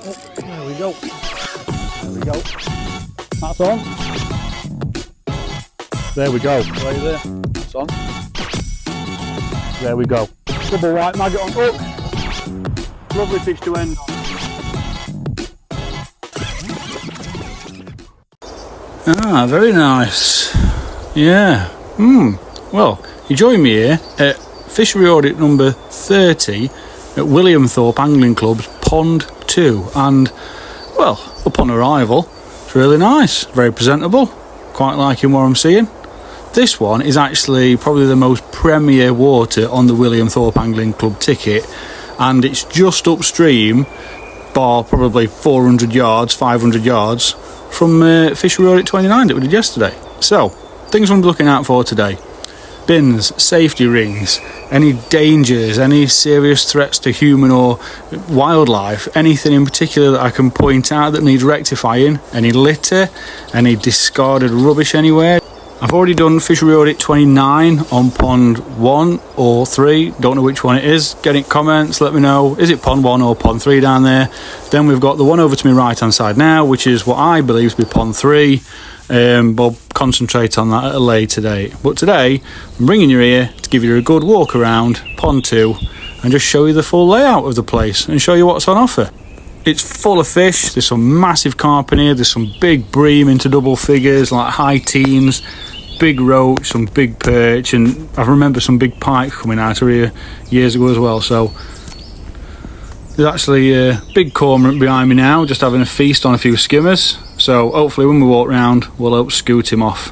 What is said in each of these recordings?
There we go. There we go. That's on. There we go. Right there. That's on. There we go. Double white maggot on hook. Lovely fish to end on. Ah, very nice. Yeah. Well, you join me here at Fishery Audit number 30 at Williamthorpe Angling Club's Pond 2, and, well, upon arrival, it's really nice, very presentable, quite liking what I'm seeing. This one is actually probably the most premier water on the Williamthorpe Angling Club ticket, and it's just upstream, bar probably 400 yards, 500 yards, from Fishery Audit 29 that we did yesterday. So, things I'm looking out for today. Bins, safety rings, any dangers, any serious threats to human or wildlife, anything in particular that I can point out that needs rectifying, any litter, any discarded rubbish anywhere. I've already done Fishery Audit 29 on Pond 1 or 3, don't know which one it is. Get in comments, let me know, is it Pond 1 or Pond 3 down there? Then we've got the one over to my right hand side now, which is what I believe to be Pond 3. We'll concentrate on that at a later date. But today, I'm bringing you here to give you a good walk around Pond 2 and just show you the full layout of the place and show you what's on offer. It's full of fish. There's some massive carp in here. There's some big bream into double figures, like high teens, big roach, some big perch, and I remember some big pike coming out of here years ago as well. So there's actually a big cormorant behind me now, just having a feast on a few skimmers. So hopefully when we walk round, we'll help scoot him off.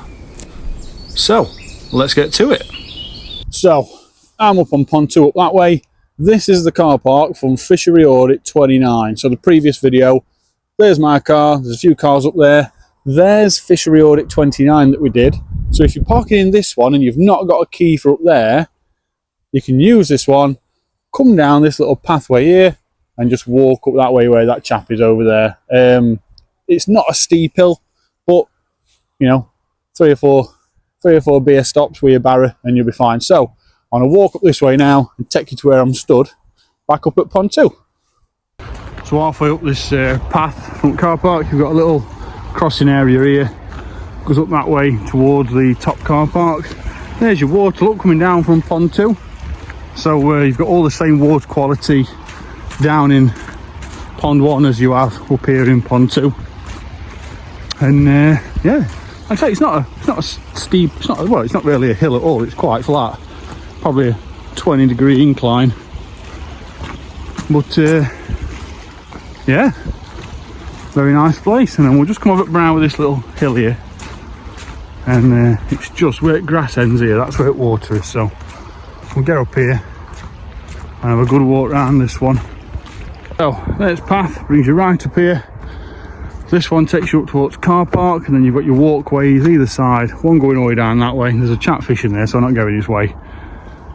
So let's get to it. So I'm up on Pond 2 up that way. This is the car park from Fishery Audit 29. So the previous video, there's my car, there's a few cars up there. There's Fishery Audit 29 that we did. So if you're parking in this one and you've not got a key for up there, you can use this one, come down this little pathway here and just walk up that way where that chap is over there. It's not a steep hill, but you know, three or four beer stops with your barrow and you'll be fine. So I'm gonna walk up this way now and take you to where I'm stood, back up at Pond 2. So halfway up this path from car park, you've got a little crossing area here, goes up that way towards the top car park. There's your water look coming down from Pond 2. So you've got all the same water quality down in Pond 1 as you have up here in Pond 2. And yeah, I'd say it's not a steep, it's not really a hill at all, it's quite flat, probably a 20-degree incline, but yeah, very nice place. And then we'll just come over at brow with this little hill here, and it's just where grass ends here, that's where water is. So we'll get up here and have a good walk around this one. So there's path, brings you right up here. This one takes you up towards car park, and then you've got your walkways either side, one going all the way down that way. There's a chat fish in there, so I'm not going his way.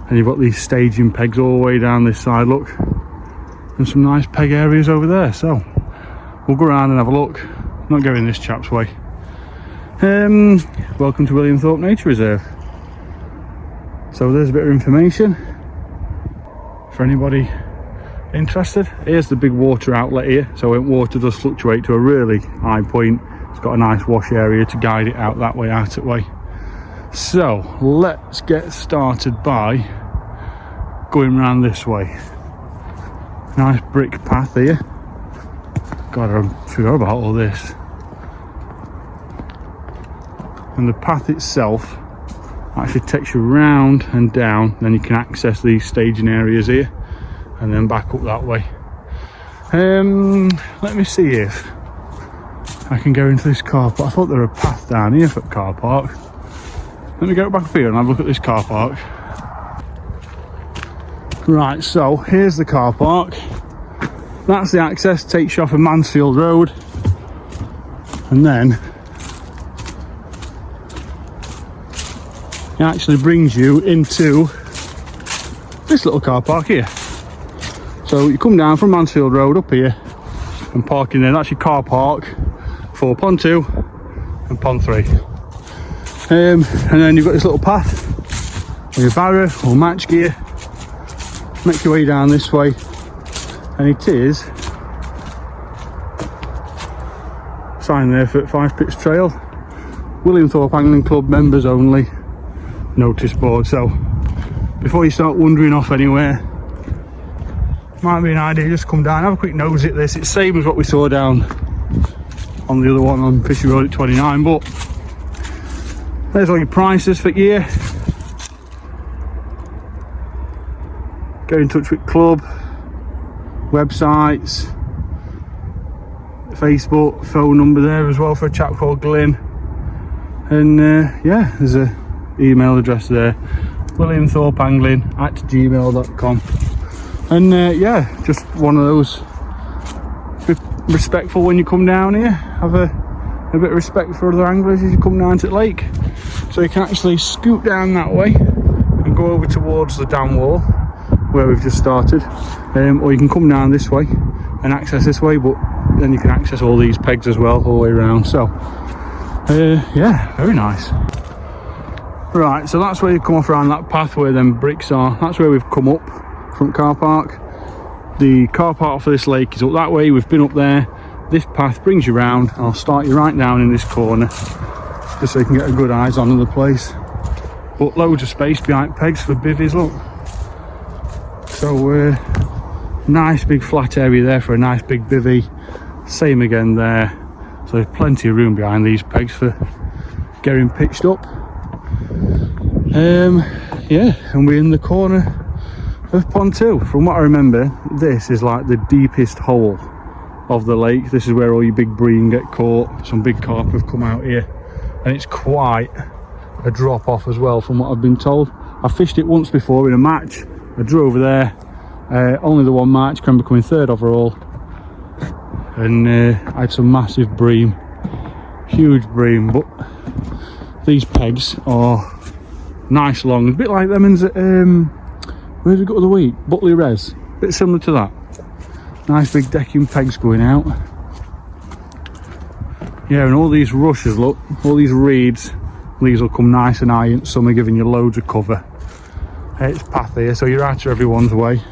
And you've got these staging pegs all the way down this side, look, and some nice peg areas over there. So we'll go around and have a look. I'm not going this chap's way. Welcome to Williamthorpe Nature Reserve. So there's a bit of information for anybody interested. Here's the big water outlet here, so when water does fluctuate to a really high point, it's got a nice wash area to guide it out that way, out that way. So let's get started by going around this way. Nice brick path here. God, I forgot about all this. And the path itself actually takes you round and down, then you can access these staging areas here and then back up that way. Let me see if I can go into this car park. I thought there was a path down here for the car park. Let me go back up here and have a look at this car park. Right, so here's the car park. That's the access, takes you off of Mansfield Road, and then it actually brings you into this little car park here. So you come down from Mansfield Road up here and park in there. That's your car park for Pond 2 and Pond 3. And then you've got this little path with your barrow or match gear. Make your way down this way, and it is sign there for Five Pits Trail. Williamthorpe Angling Club members only notice board. So before you start wandering off anywhere, might be an idea just come down, have a quick nose at this. It's same as what we saw down on the other one on Fishery Audit 29, but there's all your prices for year. Get in touch with club, websites, Facebook, phone number there as well for a chap called Glyn. And yeah, there's a email address there, williamthorpeangling@gmail.com. And yeah, just one of those, be respectful when you come down here, have a bit of respect for other anglers as you come down to the lake. So you can actually scoot down that way and go over towards the dam wall where we've just started, or you can come down this way and access this way, but then you can access all these pegs as well all the way around. So yeah, very nice. Right, so that's where you come off around that path where them bricks are. That's where we've come up front car park. The car park for this lake is up that way. We've been up there. This path brings you round. I'll start you right down in this corner just so you can get a good eyes on the place. But loads of space behind pegs for bivvies, look. So nice big flat area there for a nice big bivvy. Same again there. So there's plenty of room behind these pegs for getting pitched up. Yeah, and we're in the corner of pond 2. From what I remember, this is like the deepest hole of the lake. This is where all your big bream get caught. Some big carp have come out here, and it's quite a drop off as well from what I've been told. I fished it once before in a match. I drew over there, only the one match, can becoming 3rd overall, and I had some massive bream, huge bream. But these pegs are nice long, a bit like them in where's we got the week? Butley Res, a bit similar to that. Nice big decking pegs going out. Yeah, and all these rushes, look, all these reeds, these will come nice and high in summer, giving you loads of cover. It's path here, so you're out of everyone's way.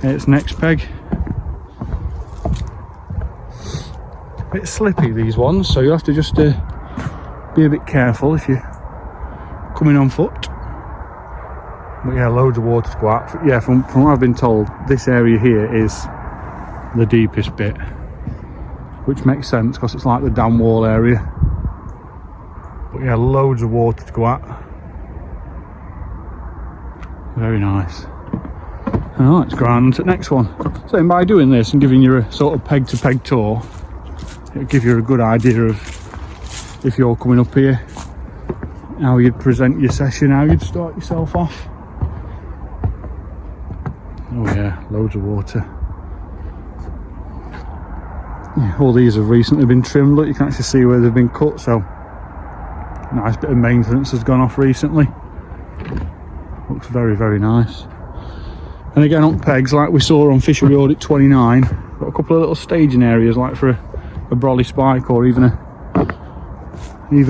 It's next peg. A bit slippy these ones, so you have to just be a bit careful if you're coming on foot. But yeah, loads of water to go out. Yeah, from what I've been told, this area here is the deepest bit, which makes sense because it's like the dam wall area. But yeah, loads of water to go out. Very nice. Alright, let's go on to the next one. So by doing this and giving you a sort of peg to peg tour, it'll give you a good idea of, if you're coming up here, how you'd present your session, how you'd start yourself off. Oh yeah, loads of water. Yeah, all these have recently been trimmed. Look, you can actually see where they've been cut, so nice bit of maintenance has gone off recently. Looks very, very nice. And again, on pegs, like we saw on Fishery Audit 29, got a couple of little staging areas, like for a brolly spike, or even a I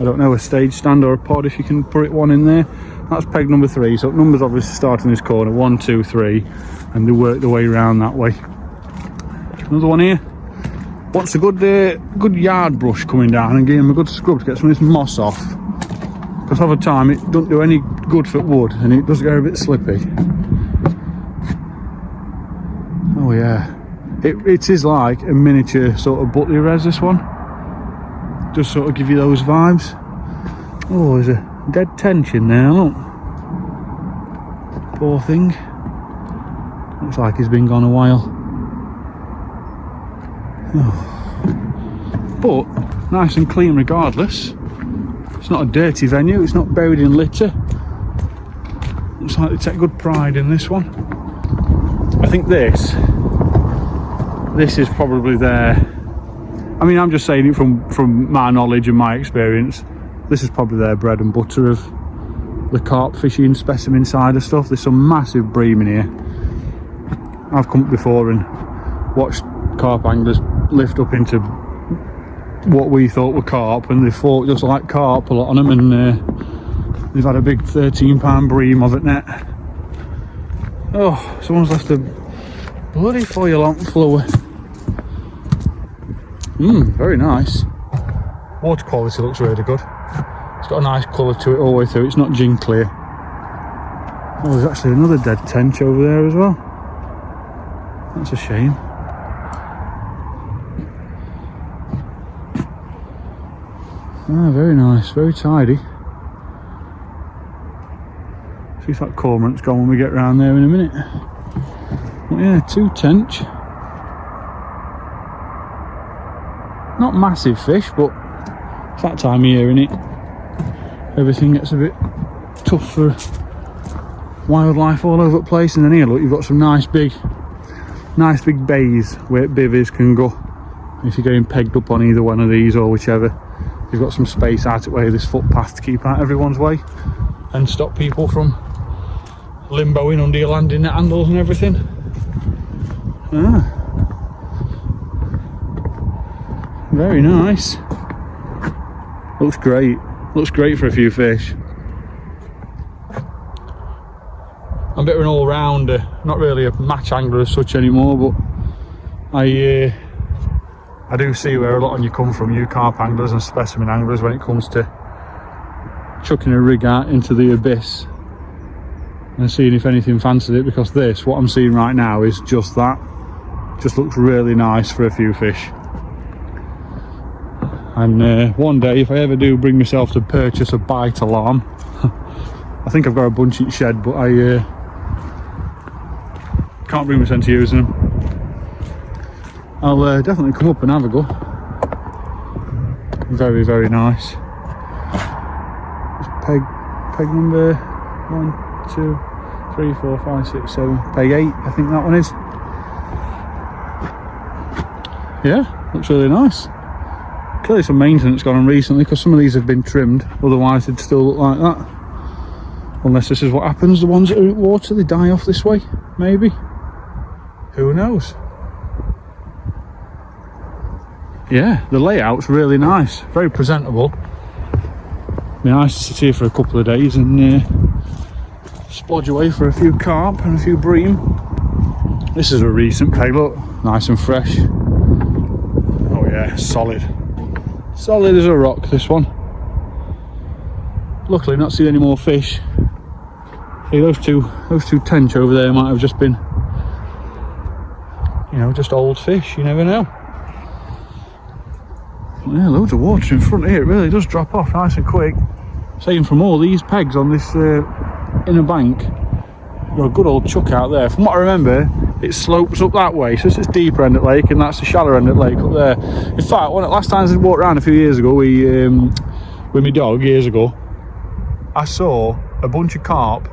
don't know, a stage stand or a pod, if you can put one in there. That's peg number 3. So numbers obviously start in this corner, 1, 2, 3, and they work their way around that way. Another one here. Wants a good yard brush coming down and give him a good scrub to get some of this moss off. Because over time it doesn't do any good for wood, and it does get a bit slippy. Oh yeah, it is like a miniature sort of Butley Res, this one. Just sort of give you those vibes. Oh, there's a dead tension there, look. Poor thing. Looks like he's been gone a while. Oh. But nice and clean regardless. It's not a dirty venue, it's not buried in litter. Looks like they take good pride in this one. I think this is probably their, I mean, I'm just saying it from my knowledge and my experience, this is probably their bread and butter of the carp fishing specimen side of stuff. There's some massive bream in here. I've come up before and watched carp anglers lift up into what we thought were carp, and they fought just like carp a lot on them, and they've had a big 13-pound bream of it net. Oh, someone's left a bloody foil on floor. Very nice. Water quality looks really good. It's got a nice colour to it all the way through. It's not gin clear. Oh, there's actually another dead tench over there as well. That's a shame. Ah, very nice, very tidy. See if that cormorant's gone when we get round there in a minute. But yeah, 2 tench. Not massive fish, but it's that time of year, innit? Everything gets a bit tough for wildlife all over the place. And then here, look, you've got some nice big bays where bivvies can go. If you're getting pegged up on either one of these or whichever, you've got some space out of the way of this footpath to keep out everyone's way and stop people from limboing under your landing net handles and everything. Ah. Very nice. Looks great. Looks great for a few fish. I'm a bit of an all-rounder, not really a match angler as such anymore, but I do see where a lot of you come from, you carp anglers and specimen anglers, when it comes to chucking a rig out into the abyss and seeing if anything fancies it, because this, what I'm seeing right now, is just that. Just looks really nice for a few fish. And one day, if I ever do bring myself to purchase a bite alarm, I think I've got a bunch in the shed, but I can't bring myself to using them. I'll definitely come up and have a go. Very, very nice. It's peg number 1, 2, 3, 4, 5, 6, 7. Peg 8, I think that one is. Yeah, looks really nice. Clearly some maintenance gone on recently, because some of these have been trimmed, otherwise they'd still look like that. Unless this is what happens, the ones that are at water, they die off this way, maybe. Who knows? Yeah, the layout's really nice, very presentable. Be nice to sit here for a couple of days and splodge away for a few carp and a few bream. This is a recent peg, look, nice and fresh. Oh yeah, solid. Solid as a rock, this one. Luckily not seen any more fish. See, those two tench over there might have just been, you know, just old fish, you never know. Yeah, loads of water in front here, it really does drop off nice and quick. Saying from all these pegs on this inner bank, got a good old chuck out there. From what I remember, it slopes up that way, so this is deeper end of the lake and that's the shallower end of the lake up there. In fact, last time I walked around a few years ago, with my dog years ago, I saw a bunch of carp,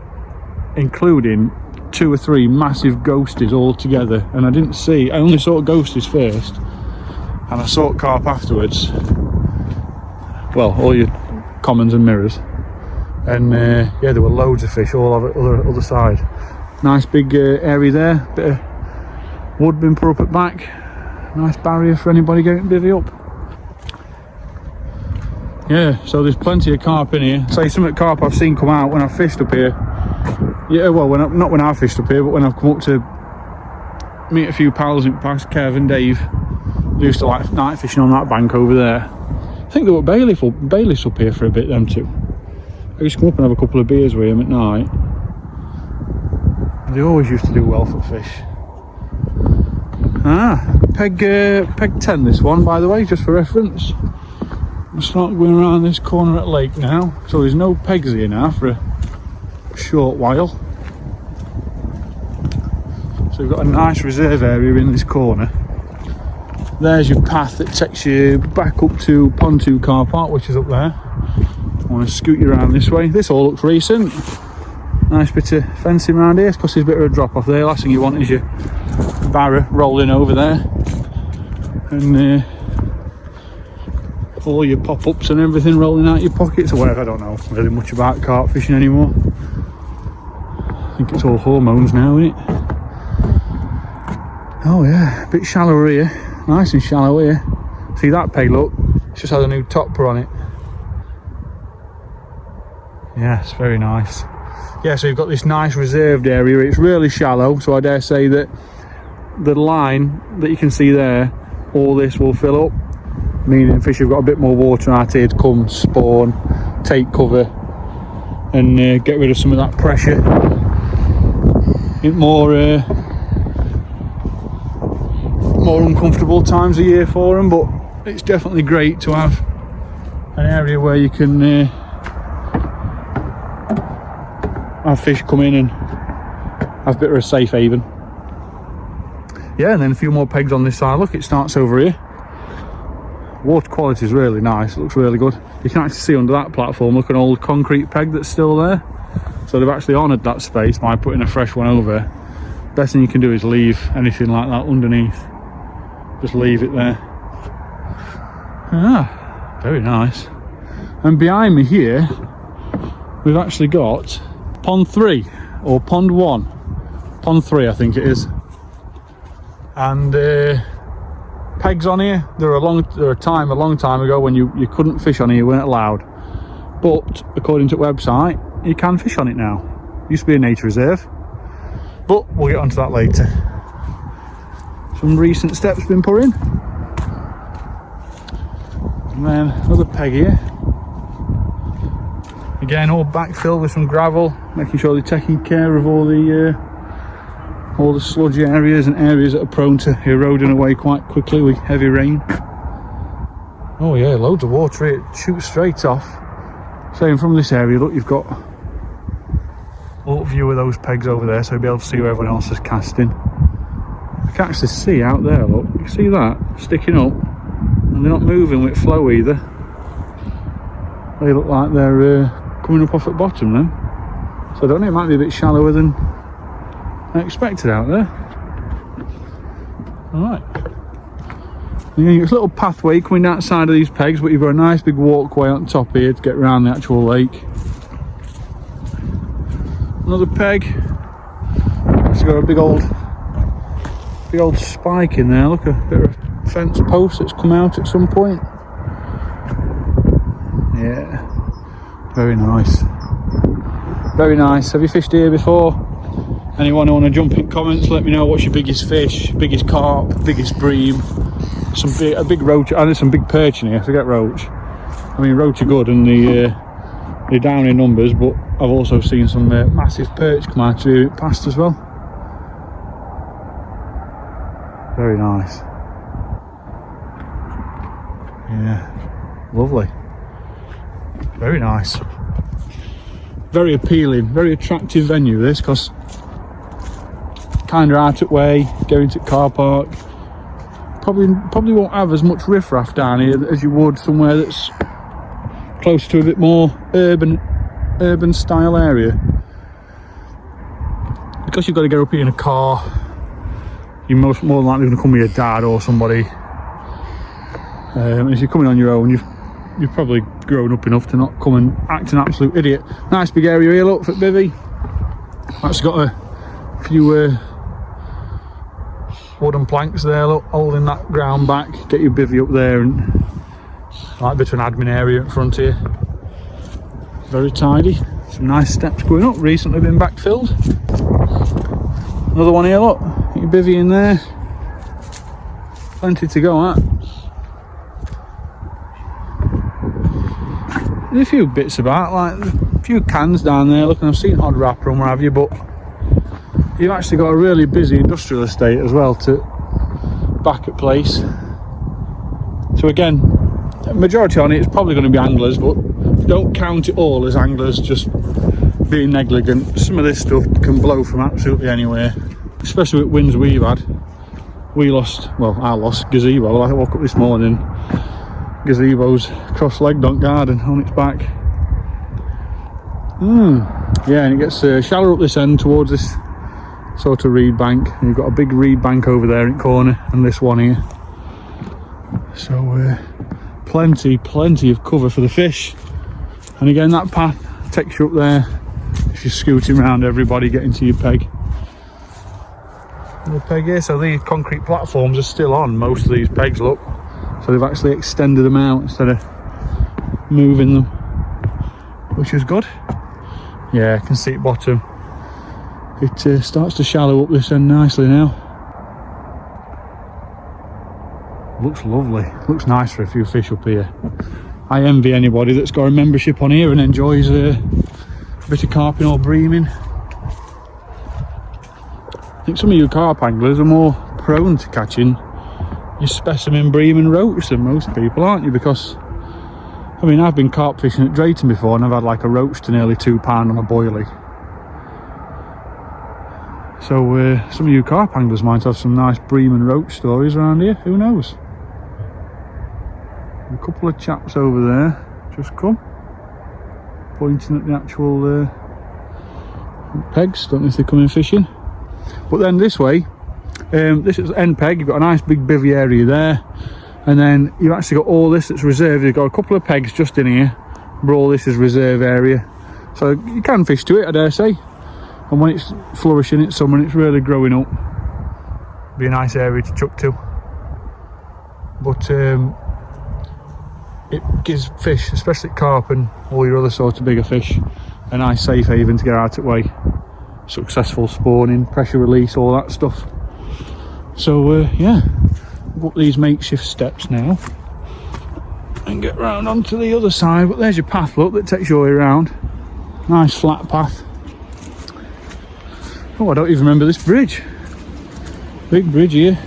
including 2 or 3 massive ghosties all together, and I only saw ghosties first and I saw carp afterwards. Well, all your commons and mirrors, and yeah, there were loads of fish all over the other side. Nice big area there, bit of wood been put up at back, nice barrier for anybody getting bivvy up. Yeah, so there's plenty of carp in here. Say some of the carp I've seen come out when I've fished up here. Yeah, well, not when I fished up here, but when I've come up to meet a few pals in past, Kev and Dave, they used to like night fishing on that bank over there. I think there were bailiffs up here for a bit, them two. I used to come up and have a couple of beers with them at night. They always used to do well for fish. Peg 10 this one, by the way, just for reference. I'll start going around this corner at lake now, so there's no pegs here now for a short while. So we've got a nice reserve area in this corner. There's your path that takes you back up to Pond 2 car park, which is up there. I want to scoot you around this way. This all looks recent. Nice bit of fencing around here, because there's a bit of a drop off there. Last thing you want is your barra rolling over there, and all your pop-ups and everything rolling out your pockets or whatever. I don't know really much about carp fishing anymore. I think it's all hormones now, isn't it? Oh yeah, a bit shallower here, nice and shallow here. See that peg, look, it's just had a new topper on it. Yes, very nice. Yeah, so you've got this nice reserved area. It's really shallow, so I dare say that the line that you can see there, all this will fill up, meaning fish have got a bit more water out here to come spawn, take cover, and get rid of some of that pressure. More uncomfortable times of year for them, but it's definitely great to have an area where you can have fish come in and have a bit of a safe haven. Yeah, and then a few more pegs on this side. Look, it starts over here. Water quality is really nice, it looks really good. You can actually see under that platform, look, an old concrete peg that's still there. So they've actually honoured that space by putting a fresh one over. Best thing you can do is leave anything like that underneath. Just leave it there. Ah, very nice. And behind me here, we've actually got pond 3 or pond 1. Pond 3, I think it is. And pegs on here. There were a long time ago when you couldn't fish on here, you weren't allowed. But according to the website, you can fish on it now. It used to be a nature reserve, but we'll get onto that later. Some recent steps been put in, and then another peg here. Again, all backfilled with some gravel, making sure they're taking care of all the sludgy areas and areas that are prone to eroding away quite quickly with heavy rain. Oh yeah, loads of water here. It shoots straight off. Saying from this area, look, you've got a view of those pegs over there, so you'll be able to see where everyone else is casting. I can actually see out there, look, you see that sticking up, and they're not moving with flow either. They look like they're coming up off at bottom then. So I don't know, it might be a bit shallower than I expected out there. Alright. You've got a little pathway coming outside of these pegs, but you've got a nice big walkway on top here to get around the actual lake. Another peg. It's got a big old spike in there. Look, a bit of a fence post that's come out at some point. Yeah, very nice. Very nice. Have you fished here before? Anyone who want to jump in comments, let me know what's your biggest fish, biggest carp, biggest bream. A big roach, and there's some big perch in here. Forget roach. I mean, roach are good and they're down in numbers, but I've also seen some massive perch come out here past as well. Very nice. Yeah, lovely. Very nice. Very appealing, very attractive venue this, because kind of out of the way, going to car park. Probably won't have as much riffraff down here as you would somewhere that's close to a bit more urban style area. Because you've got to get up here in a car, you're more than likely going to come with your dad or somebody. And if you're coming on your own, you've probably grown up enough to not come and act an absolute idiot. Nice big area here, look, for Bivvy. Actually got a few wooden planks there, look, holding that ground back. Get your bivvy up there, and like a bit of an admin area in front here. Very tidy. Some nice steps going up, recently been backfilled. Another one here, look, get your bivvy in there. Plenty to go at. And a few bits about, like a few cans down there, look, and I've seen odd wrapper and what have you, but you've actually got a really busy industrial estate as well to back at place. So again, the majority on it is probably going to be anglers, but don't count it all as anglers just being negligent. Some of this stuff can blow from absolutely anywhere, especially with winds we've had. I lost gazebo. I woke up this morning, gazebo's cross-legged on garden on its back. Yeah, and it gets shallower up this end towards this sort of reed bank, and you've got a big reed bank over there in the corner, and this one here. So plenty of cover for the fish. And again, that path takes you up there if you're scooting around everybody getting to your peg. The peg here, so these concrete platforms are still on most of these pegs, look. So they've actually extended them out instead of moving them, which is good. Yeah, I can see it bottom. It starts to shallow up this end nicely now. Looks lovely. Looks nice for a few fish up here. I envy anybody that's got a membership on here and enjoys a bit of carping or breaming. I think some of you carp anglers are more prone to catching your specimen bream and roach than most people, aren't you? Because, I mean, I've been carp fishing at Drayton before and I've had like a roach to nearly £2 on a boilie. So some of you carp anglers might have some nice bream and roach stories around here, who knows? A couple of chaps over there just come, pointing at the actual pegs. Don't know if they're coming fishing. But then this way, this is end peg, you've got a nice big bivvy area there, and then you've actually got all this that's reserved. You've got a couple of pegs just in here, but all this is reserve area. So you can fish to it, I dare say. And when it's flourishing, it's summer and it's really growing up, be a nice area to chuck to. But it gives fish, especially carp and all your other sorts of bigger fish, a nice safe haven to get out of the way. Successful spawning, pressure release, all that stuff. So yeah, up these makeshift steps now and get round onto the other side. But there's your path, look, that takes you all the way around. Nice flat path. Oh, I don't even remember this bridge. Big bridge here.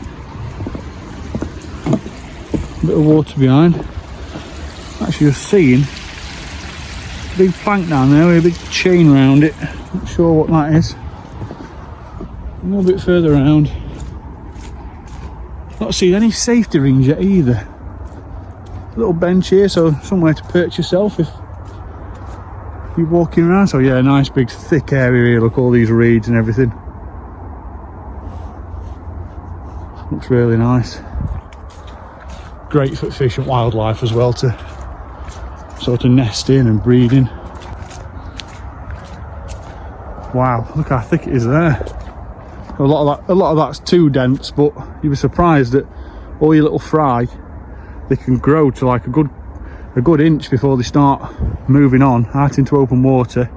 A bit of water behind. Actually just seeing a big plank down there with a big chain round it. Not sure what that is. A little bit further around. Not seen any safety rings yet either. A little bench here, so somewhere to perch yourself if you're walking around. So yeah, nice big thick area here. Look, all these reeds and everything. Looks really nice. Great for fish and wildlife as well to sort of nest in and breed in. Wow, look how thick it is there. A lot of that's too dense, but you'd be surprised that all your little fry, they can grow to like a good inch before they start moving on out into open water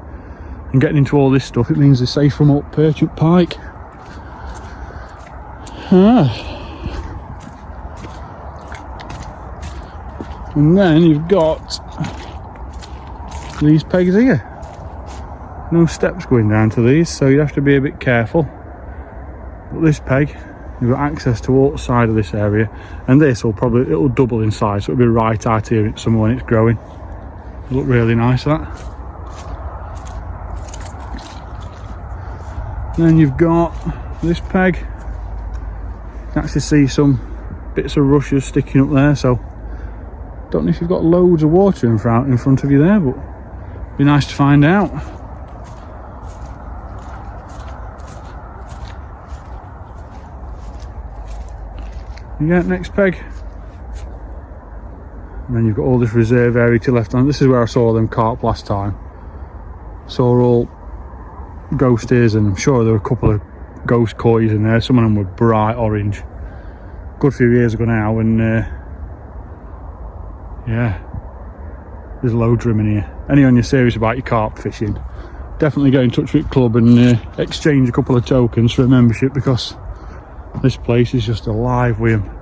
and getting into all this stuff. It means they're safe from up perch, up pike. And then you've got these pegs here. No steps going down to these, so you have to be a bit careful. But this peg, you've got access to all side of this area, and this will probably, it'll double in size, so it'll be right out here in summer when it's growing. It'll look really nice, that. And then you've got this peg. You can actually see some bits of rushes sticking up there, so don't know if you've got loads of water in front of you there, but it'd be nice to find out. You get next peg, and then you've got all this reserve area to your left hand. This is where I saw them carp last time. Saw all ghost ears, and I'm sure there were a couple of ghost kois in there. Some of them were bright orange. Good few years ago now, and yeah, there's loads of them in here. Anyone you're serious about your carp fishing, definitely get in touch with the club and exchange a couple of tokens for a membership, because this place is just alive with them.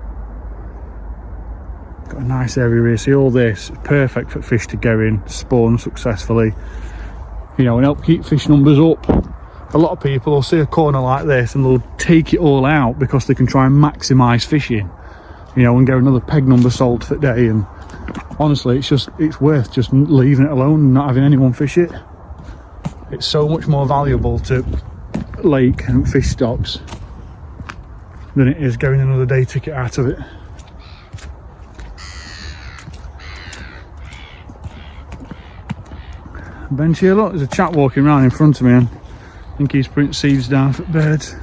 Got a nice area here. See, all this is perfect for fish to go in, spawn successfully, you know, and help keep fish numbers up. A lot of people will see a corner like this and they'll take it all out because they can try and maximise fishing, you know, and get another peg number sold for the day. And honestly, it's worth just leaving it alone and not having anyone fish it. It's so much more valuable to lake and fish stocks than it is getting another day ticket out of it. Bench here, look, there's a chap walking around in front of me, and I think he's putting seeds down for birds.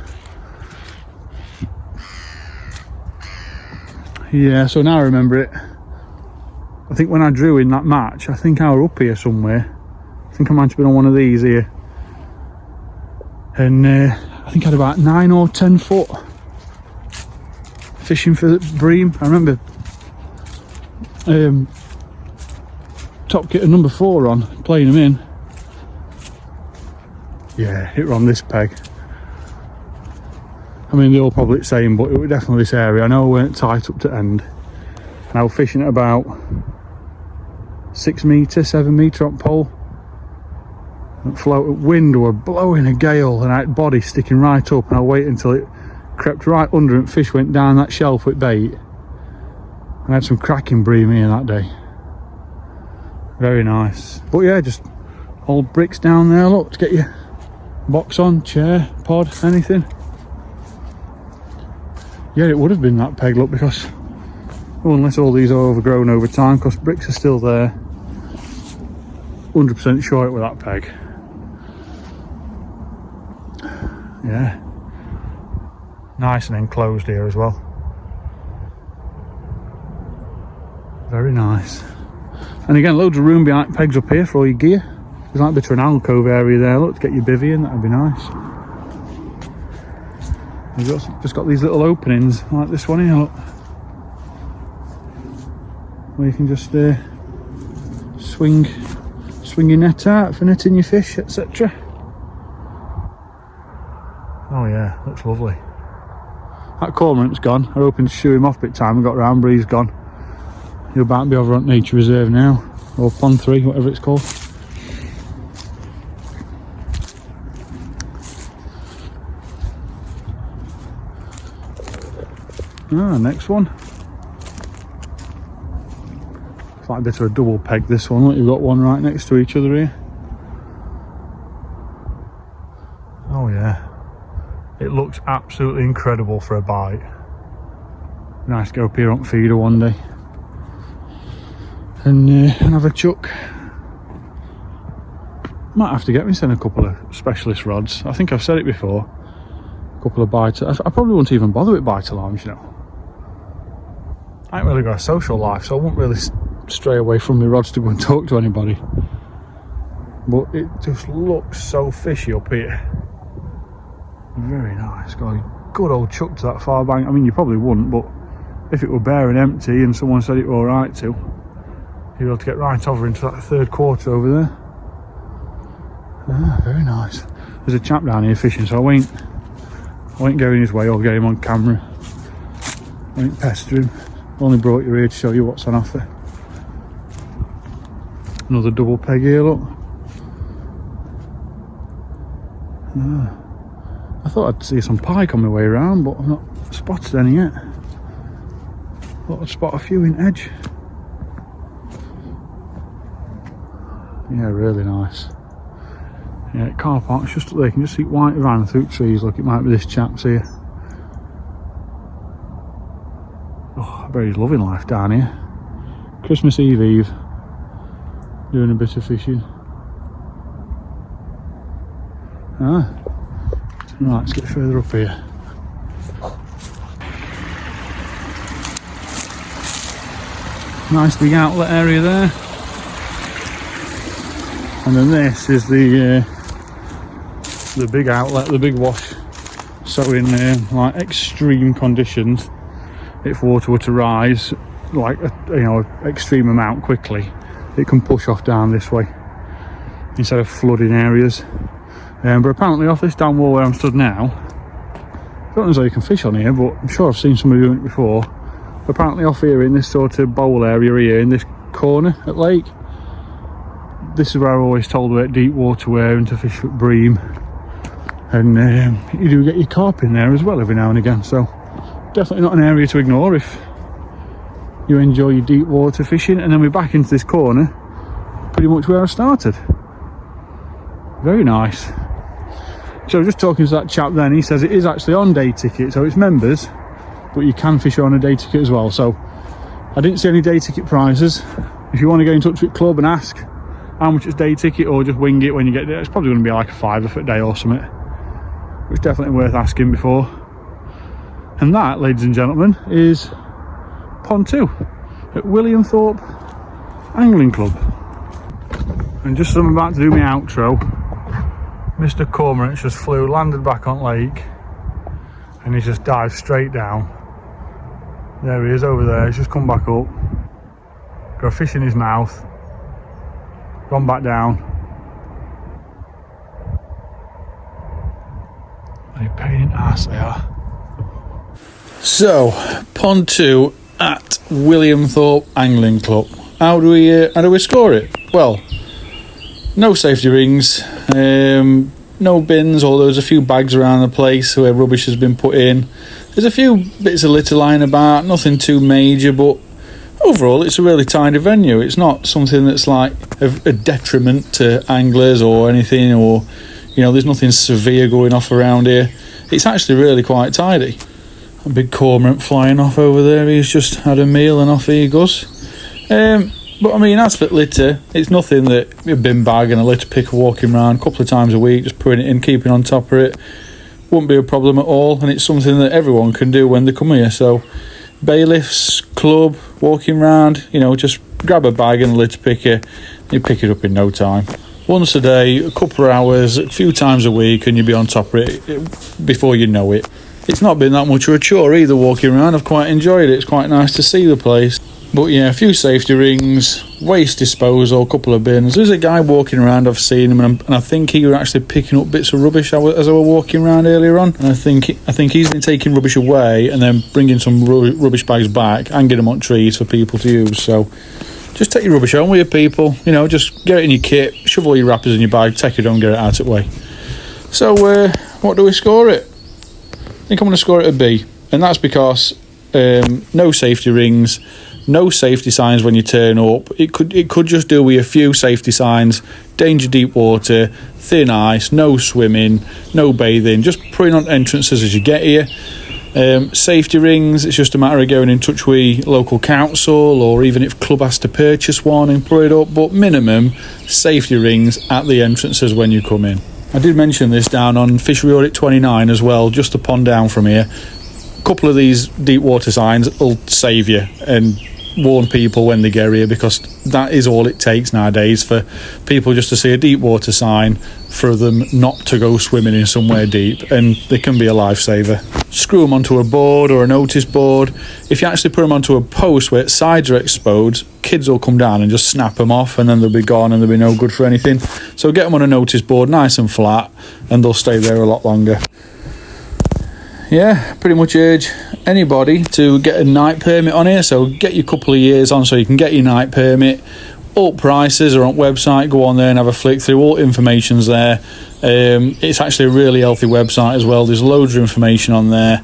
Yeah, so now I remember it. I think when I drew in that match, I think I were up here somewhere. I think I might have been on one of these here. And I think I had about 9 or 10 foot fishing for bream. I remember top kit of number 4 on, playing them in. Yeah, it were on this peg. I mean, they're all probably the same, but it was definitely this area. I know we weren't tight up to end. and I was fishing at about 6 metre, 7 metre on pole. Wind were blowing a gale, and I had body sticking right up, and I waited until it crept right under and fish went down that shelf with bait. And I had some cracking bream here that day. Very nice. But yeah, just old bricks down there, look, to get your box on, chair, pod, anything. Yeah, it would have been that peg, look, because unless all these are overgrown over time, because bricks are still there. 100% sure it was that peg. Yeah, nice and enclosed here as well. Very nice. And again, loads of room behind pegs up here for all your gear. There's like a bit of an alcove area there, look, to get your bivvy in, that'd be nice. You've just got these little openings like this one here, look, where you can just swing your net out for netting your fish, etc. Oh yeah, looks lovely. That cormorant's gone. I was hoping to shoo him off bit time and got round, but he's gone. He'll about be over on Nature Reserve now, or Pond 3, whatever it's called. Next one. It's like a bit of a double peg, this one. Look, you've got one right next to each other here. Oh yeah. It looks absolutely incredible for a bite. Nice to go up here on feeder one day and have a chuck. Might have to get me sent a couple of specialist rods. I think I've said it before. A couple of bite. I probably wouldn't even bother with bite alarms, you know. I ain't really got a social life, so I won't really stray away from my rods to go and talk to anybody. But it just looks so fishy up here. Very nice. Got a good old chuck to that far bank. I mean, you probably wouldn't, but if it were bare and empty and someone said it were alright to, you'd be able to get right over into that third quarter over there. Very nice. There's a chap down here fishing, so I won't go in his way or get him on camera. I won't pester him. Only brought you here to show you what's on offer. Another double peg here, look. I thought I'd see some pike on my way around, but I've not spotted any yet. Thought I'd spot a few in edge. Yeah, really nice. Yeah, Carp Park's just up there. You can just see white van through trees. Look, it might be this chap's here. Oh, I bet he's loving life down here. Christmas Eve, doing a bit of fishing. Right, let's get further up here. Nice big outlet area there. And then this is the big outlet, the big wash. So in like extreme conditions, if water were to rise like extreme amount quickly, it can push off down this way instead of flooding areas. But apparently off this down wall where I'm stood now, I don't know as though you can fish on here, but I'm sure I've seen somebody doing it before. But apparently off here in this sort of bowl area here, in this corner at lake, this is where I always told about deep water where and to fish with bream. And you do get your carp in there as well every now and again, so definitely not an area to ignore if you enjoy your deep water fishing. And then we're back into this corner, pretty much where I started. Very nice. So just talking to that chap then, he says it is actually on day ticket, so it's members, but you can fish on a day ticket as well. So I didn't see any day ticket prices. If you want to get in touch with club and ask how much it's day ticket, or just wing it when you get there, it's probably going to be like a £5 for a day or something. It's definitely worth asking before. And that, ladies and gentlemen, is Pond 2 at Williamthorpe Angling Club. And just as I'm about to do my outro, Mr. Cormorant just flew, landed back on lake, and he just dived straight down. There he is over there. He's just come back up, got a fish in his mouth, gone back down. What a pain in the ass they are. So, Pond 2 at Williamthorpe Angling Club. How do we score it? Well, no safety rings, no bins, although there's a few bags around the place where rubbish has been put in. There's a few bits of litter lying about, nothing too major, but overall it's a really tidy venue. It's not something that's like a detriment to anglers or anything, or there's nothing severe going off around here. It's actually really quite tidy. A big cormorant flying off over there, he's just had a meal and off he goes. But I mean, as for litter, it's nothing that a bin bag and a litter picker walking around a couple of times a week, just putting it in, keeping on top of it, wouldn't be a problem at all, and it's something that everyone can do when they come here. So bailiffs, club, walking around, just grab a bag and a litter picker, you pick it up in no time. Once a day, a couple of hours, a few times a week, and you'll be on top of it before you know it. It's not been that much of a chore either walking around. I've quite enjoyed it. It's quite nice to see the place. But yeah, a few safety rings, waste disposal, a couple of bins. There's a guy walking around, I've seen him, and I think he was actually picking up bits of rubbish as I was walking around earlier on. And I think he's been taking rubbish away and then bringing some rubbish bags back, hanging them on trees for people to use. So just take your rubbish home with you, people. Just get it in your kit, shove all your wrappers in your bag, take it home, get it out of the way. So what do we score it? I think I'm going to score it a B, and that's because no safety rings, no safety signs when you turn up. It could just do with a few safety signs: danger deep water, thin ice, no swimming, no bathing, just putting on entrances as you get here. Safety rings, it's just a matter of going in touch with local council, or even if club has to purchase one and put it up, but minimum safety rings at the entrances when you come in. I did mention this down on Fishery Audit 29 as well, just a pond down from here. A couple of these deep water signs will save you and warn people when they get here, because that is all it takes nowadays for people just to see a deep water sign for them not to go swimming in somewhere deep, and they can be a lifesaver. Screw them onto a board or a notice board. If you actually put them onto a post where its sides are exposed, kids will come down and just snap them off, and then they'll be gone and they'll be no good for anything. So get them on a notice board, nice and flat, and they'll stay there a lot longer. Yeah, pretty much urge anybody to get a night permit on here. So get your couple of years on so you can get your night permit. All prices are on website. Go on there and have a flick through. All information's there. It's actually a really healthy website as well. There's loads of information on there.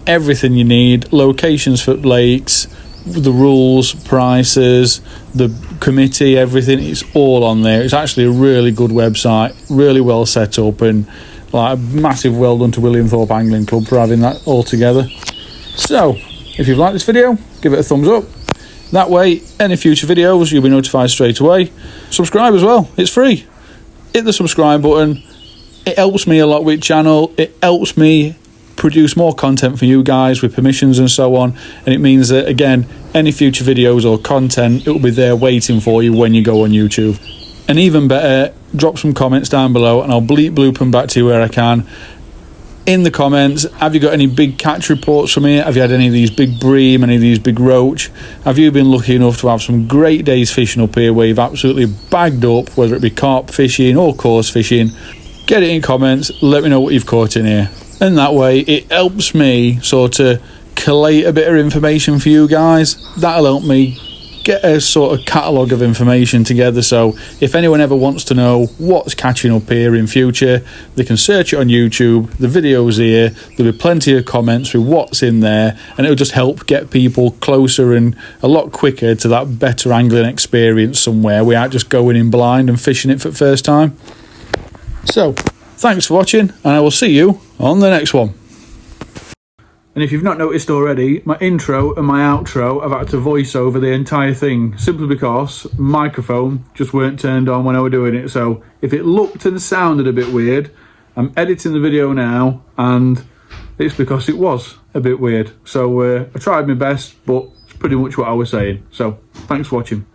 Everything you need. Locations for lakes, the rules, prices, the committee, everything. It's all on there. It's actually a really good website. Really well set up, and like a massive well done to Williamthorpe Angling Club for having that all together. So, if you've liked this video, give it a thumbs up. That way, any future videos, you'll be notified straight away. Subscribe as well, it's free. Hit the subscribe button. It helps me a lot with the channel. It helps me produce more content for you guys with permissions and so on. And it means that, again, any future videos or content, it will be there waiting for you when you go on YouTube. And even better, drop some comments down below and I'll bloop them back to you where I can. In the comments, have you got any big catch reports from here? Have you had any of these big bream, any of these big roach? Have you been lucky enough to have some great days fishing up here where you've absolutely bagged up, whether it be carp fishing or coarse fishing? Get it in comments, let me know what you've caught in here. And that way, it helps me sort of collate a bit of information for you guys. That'll help me get a sort of catalogue of information together, so if anyone ever wants to know what's catching up here in future, they can search it on YouTube. The video's here, there'll be plenty of comments with what's in there, and it'll just help get people closer and a lot quicker to that better angling experience somewhere without just going in blind and fishing it for the first time. So thanks for watching, and I will see you on the next one. And if you've not noticed already, my intro and my outro, I've had to voice over the entire thing, simply because microphone just weren't turned on when I was doing it. So if it looked and sounded a bit weird, I'm editing the video now, and it's because it was a bit weird. So I tried my best, but it's pretty much what I was saying. So thanks for watching.